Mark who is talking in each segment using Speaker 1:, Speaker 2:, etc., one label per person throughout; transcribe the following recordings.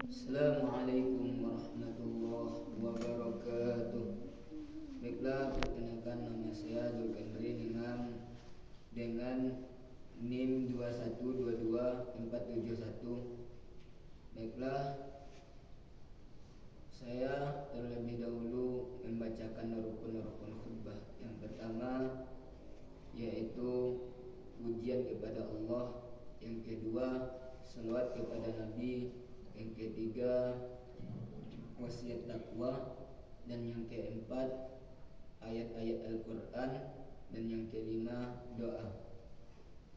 Speaker 1: Assalamualaikum warahmatullahi wabarakatuh. Baiklah, perkenalkan nama saya Zulkarnain Imam dengan NIM 2122471. Baiklah, saya terlebih dahulu membacakan rukun-rukun khutbah. Yang pertama yaitu pujian kepada Allah, yang kedua selawat kepada Nabi, yang ketiga wasiat takwa, dan yang keempat ayat-ayat Al-Quran, dan yang kelima doa.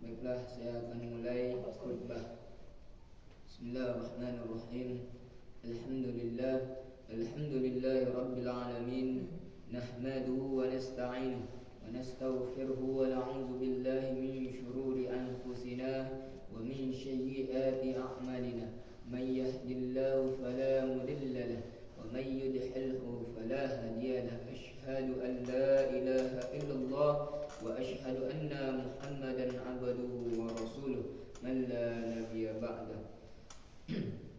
Speaker 1: Baiklah, saya akan mulai khutbah. Bismillahirrahmanirrahim. Alhamdulillahi rabbil alamin. Nahmaduhu wa nasta'inuhu wa nastaghfiruhu wa na'udzu billahi min shururi anfusina wa min sayyiati a'malina. Man yahdihillahu fala mudilla lahu wa man yudlilhu fala hadiya lahu. Asyhadu an la ilaha illallah wa asyhadu anna Muhammadan 'abduhu wa rasuluh man la nabiyya ba'dahu.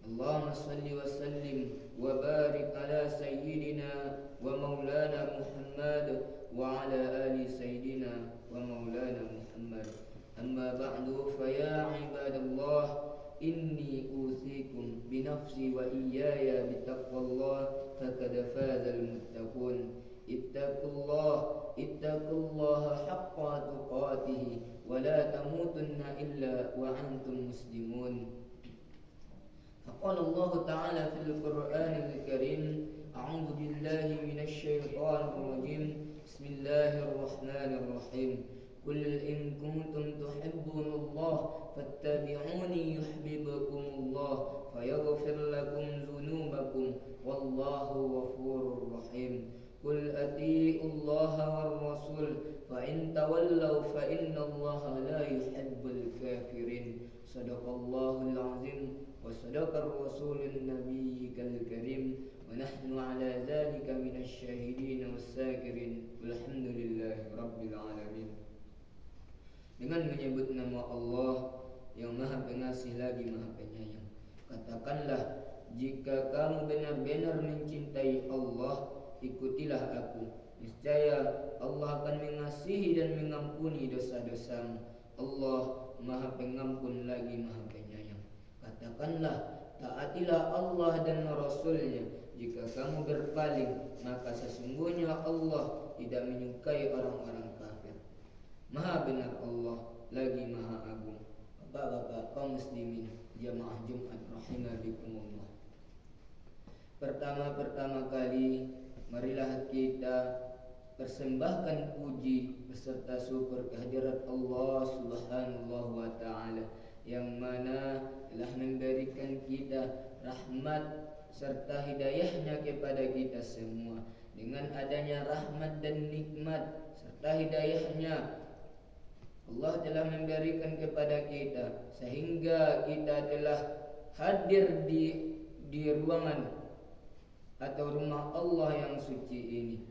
Speaker 1: Allahumma salli wa sallim wa barik ala sayyidina wa maulana Muhammad wa ala ali sayyidina wa maulana Muhammad. Amma ba'du, fa ya ibadallah, inni usikum bi nafsi wa iyaya bi taqwallah, faqad fazal muttaqun. Ittaqullaha haqqa tuqatih wa la tamutunna illa wa antum muslimun. فقال الله تعالى في القرآن الكريم: أعوذ بالله من الشيطان الرجيم. بسم الله الرحمن الرحيم. قل إن كنتم تحبون الله فاتبعوني يحببكم الله ويغفر لكم ذنوبكم والله غفور رحيم. قل أطيعوا الله والرسول فإن تولوا فإن الله لا يحب الكافرين. صدق الله العظيم وصدق الرسول النبي الكريم ونحن على ذلك من الشاهدين والساكرين والحمد لله رب العالمين. Dengan menyebut nama Allah yang Maha Pengasih lagi Maha Penyayang, katakanlah, jika kamu benar-benar mencintai Allah, ikutilah aku. Niscaya Allah akan mengasihi dan mengampuni dosa-dosamu. Allah Maha Pengampun lagi Maha Penyayang. Katakanlah, taatilah Allah dan Rasulnya. Jika kamu berpaling, maka sesungguhnya Allah tidak menyukai orang-orang kafir. Maha benar Allah lagi Maha Agung. Bapak-bapak kaum muslimin jamaah Jumat rahimakumullah. Pertama kali, marilah kita persembahkan puji beserta syukur kehadirat Allah Subhanahu wa taala yang mana telah memberikan kita rahmat serta hidayahnya kepada kita semua. Dengan adanya rahmat dan nikmat serta hidayahnya, Allah telah memberikan kepada kita sehingga kita telah hadir di ruangan atau rumah Allah yang suci ini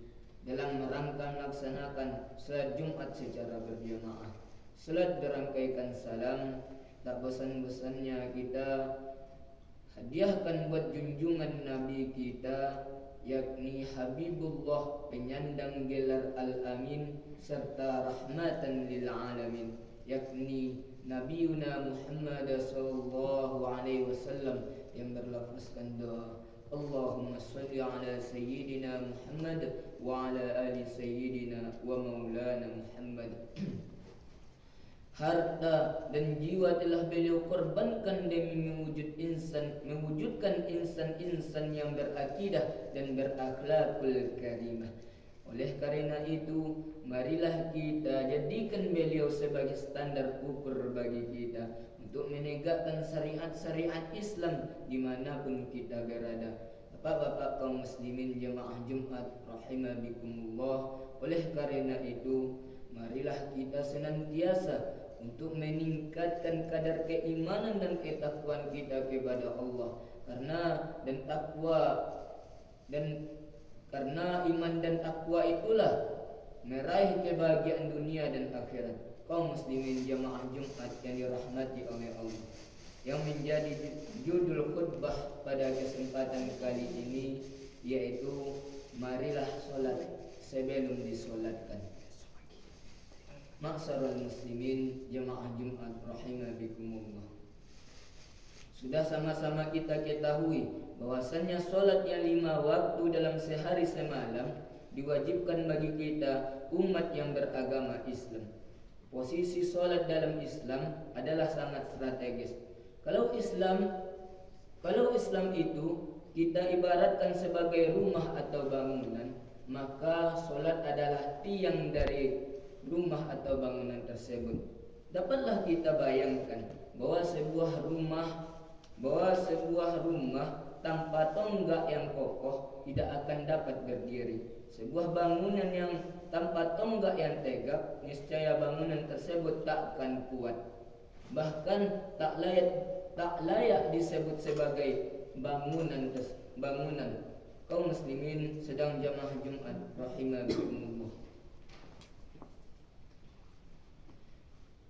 Speaker 1: dalam rangka melaksanakan salat Jumat secara berjamaah. Salat berangkaikan salam, tak bosan-bosannya kita hadiahkan buat junjungan Nabi kita, yakni Habibullah, penyandang gelar Al-Amin serta rahmatan lil alamin, yakni Nabiuna Muhammad sallallahu alaihi wasallam yang berlafazkan doa Allahumma salli ala sayyidina Muhammad wa ala ali sayyidina wa maulana Muhammad. Harta dan jiwa telah beliau korbankan demi mewujudkan insan-insan yang berakidah dan berakhlakul karimah. Oleh karena itu, marilah kita jadikan beliau sebagai standar ukur bagi kita untuk menegakkan syariat-syariat Islam dimanapun kita berada. Bapak-bapak kaum muslimin jemaah Jumat rahimakumullah, oleh karena itu, marilah kita senantiasa untuk meningkatkan kadar keimanan dan ketakwaan kita kepada Allah, karena iman dan takwa itulah meraih kebahagiaan dunia dan akhirat. Kaum muslimin jamaah Jumat yang dirahmati oleh Allah, yang menjadi judul khutbah pada kesempatan kali ini, yaitu marilah sholat sebelum disolatkan. Ma'syarul muslimin jamaah Jumat rahimakumullah. Sudah sama-sama kita ketahui bahwasannya sholat yang 5 waktu dalam sehari semalam diwajibkan bagi kita umat yang beragama Islam. Posisi sholat dalam Islam adalah sangat strategis. Kalau Islam itu kita ibaratkan sebagai rumah atau bangunan, maka sholat adalah tiang dari rumah atau bangunan tersebut. Dapatlah kita bayangkan bahwa sebuah rumah tanpa tonggak yang kokoh tidak akan dapat berdiri. Sebuah bangunan yang tanpa tonggak yang tegak, niscaya bangunan tersebut tak akan kuat. Bahkan tak layak disebut sebagai bangunan. Kaum muslimin sedang jamaah Jumat rahimakumullah.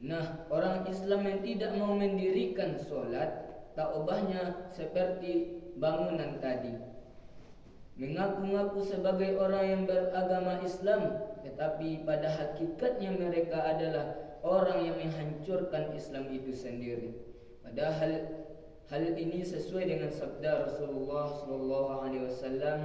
Speaker 1: Nah, orang Islam yang tidak mau mendirikan sholat, tak ubahnya seperti bangunan tadi. Mengaku-ngaku sebagai orang yang beragama Islam, tetapi pada hakikatnya mereka adalah orang yang menghancurkan Islam itu sendiri. Padahal hal ini sesuai dengan sabda Rasulullah SAW,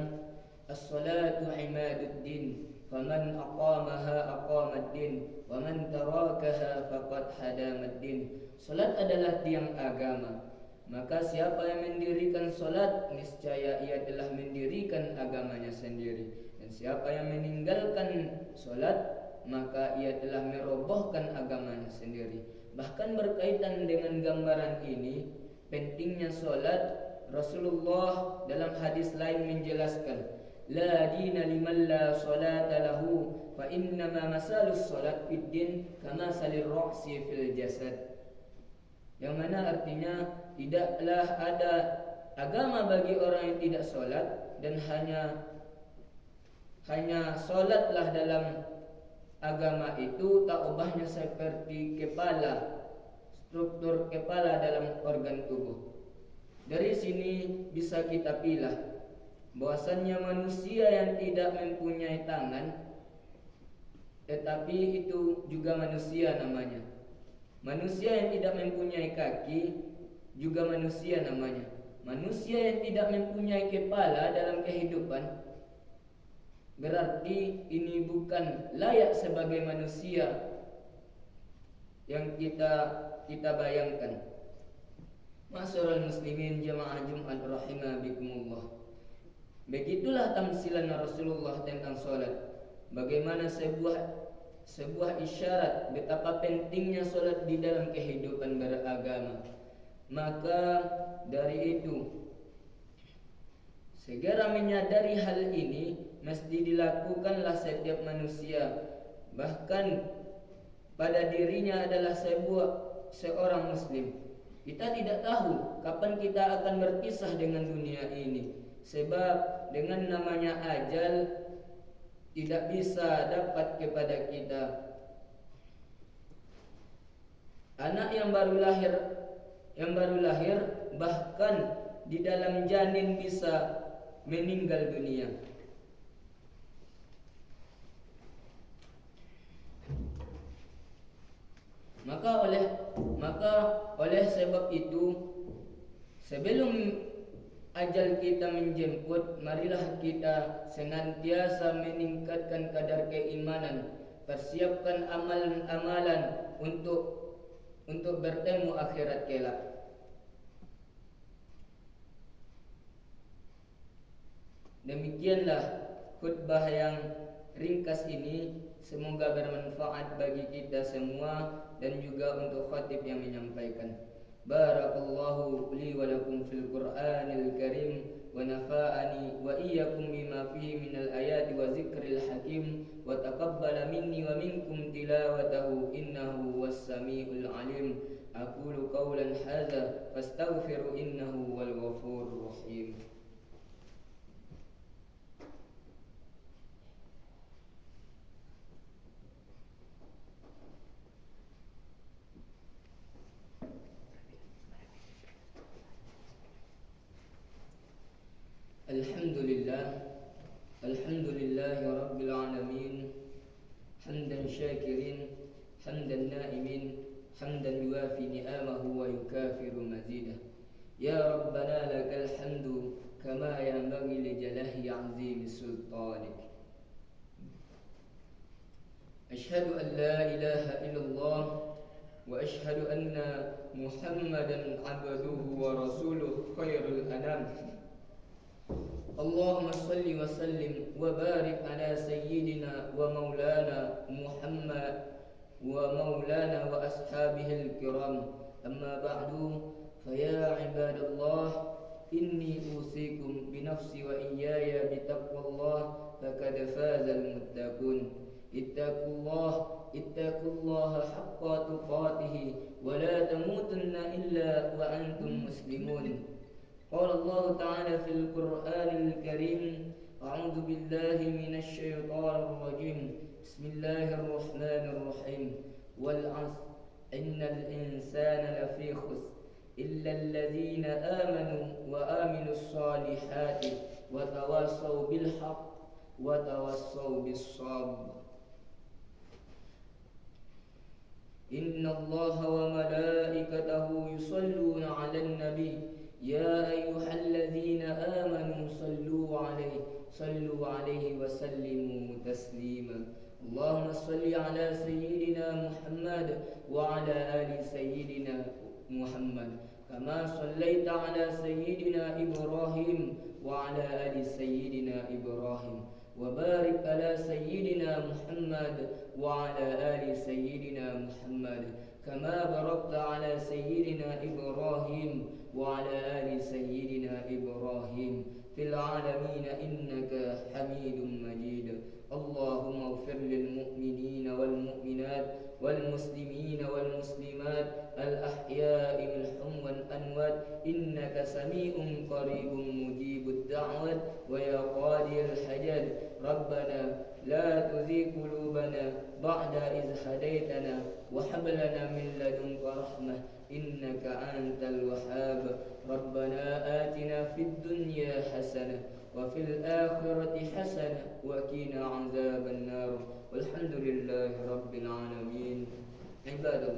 Speaker 1: "As-salatu imaduddin, faman aqamaha aqamaddin, wa man tarakaha faqad hadamaddin." Salat adalah tiang agama. Maka siapa yang mendirikan salat, niscaya ia telah mendirikan agamanya sendiri. Dan siapa yang meninggalkan salat, maka ia telah merobohkan agamanya sendiri. Bahkan berkaitan dengan gambaran ini, pentingnya salat, Rasulullah dalam hadis lain menjelaskan, "La dina liman la salata lahu, fa innama masalus salat fid din kama salir ra'si fil jasad." Yang mana artinya tidaklah ada agama bagi orang yang tidak solat, dan hanya solatlah dalam agama itu tak ubahnya seperti struktur kepala dalam organ tubuh. Dari sini bisa kita pilah bahwasannya manusia yang tidak mempunyai tangan, tetapi itu juga manusia namanya. Manusia yang tidak mempunyai kaki juga manusia namanya. Manusia yang tidak mempunyai kepala dalam kehidupan, berarti ini bukan layak sebagai manusia yang kita bayangkan. Ma'asyiral muslimin jamaah Jumat rahimakumullah. Begitulah tamsilan Rasulullah tentang salat. Bagaimana sebuah isyarat betapa pentingnya salat di dalam kehidupan beragama. Maka dari itu, segera menyadari hal ini mesti dilakukanlah setiap manusia, bahkan pada dirinya adalah seorang muslim. Kita tidak tahu kapan kita akan berpisah dengan dunia ini, sebab dengan namanya ajal tidak bisa dapat kepada kita. Anak yang baru lahir bahkan di dalam janin bisa meninggal dunia. Maka oleh sebab itu, sebelum ajal kita menjemput, marilah kita senantiasa meningkatkan kadar keimanan, persiapkan amalan-amalan untuk bertemu akhirat kelak. Demikianlah khutbah yang ringkas ini, semoga bermanfaat bagi kita semua dan juga untuk khatib yang menyampaikan. Barakallahu li wa lakum fil Qur'anil Karim wa nafa'ani wa iyyakum bima fihi minal ayati wa zikril hakim wa taqabbala minni wa minkum tilawatahu innahu was-sami'ul alim. Aqulu qawlan hadza fastaghfiru innahu wal ghafurur rahim. الحمد لله الحمد لله رب العالمين حمدا شاكرين حمدا نائمين حمدا يوافي نعمه ويكافر مزيده يا ربنا لك الحمد كما ينبغي لجلال عظيم سلطانك أشهد أن لا إله إلا الله وأشهد أن محمدا عبده ورسوله خير الأنام اللهم صل وسلم وبارك على سيدنا ومولانا محمد ومولانا وأصحابه الكرام أما بعد فيا عباد الله إني أوصيكم بنفسي وإياي بتقوى الله فقد فاز المتقون اتقوا الله حق تقاته ولا تموتن إلا وأنتم مسلمون قال الله تعالى في القرآن الكريم أعوذ بالله من الشيطان الرجيم بسم الله الرحمن الرحيم والعصر إن الإنسان لفي خسر إلا الذين آمنوا وآمنوا الصالحات وتواصوا بالحق وتواصوا بالصبر إن الله وملائكته يصلون على النبي يا أيها الذين آمنوا صلوا عليه وسلموا تسليما اللهم صل على سيدنا محمد وعلى آل سيدنا محمد كما صليت على سيدنا إبراهيم وعلى آل سيدنا إبراهيم وبارك على سيدنا محمد وعلى آل سيدنا محمد كما باركت على سيدنا إبراهيم وعلى آل سيدنا إبراهيم في العالمين إنك حميد مجيد اللهم اغفر للمؤمنين والمؤمنات والمسلمين والمسلمات الأحياء منهم والأموات إنك سميع قريب مجيب الدعوات ويا قاضي الحاجات ربنا لا تزغ قلوبنا بعد إذ هديتنا وهب لنا من لدنك رحمة إنك أنت الوهاب ربنا آتنا في الدنيا حسنة وفي الآخرة حسنة وقنا عذاب النار والحمد لله رب العالمين عباد الله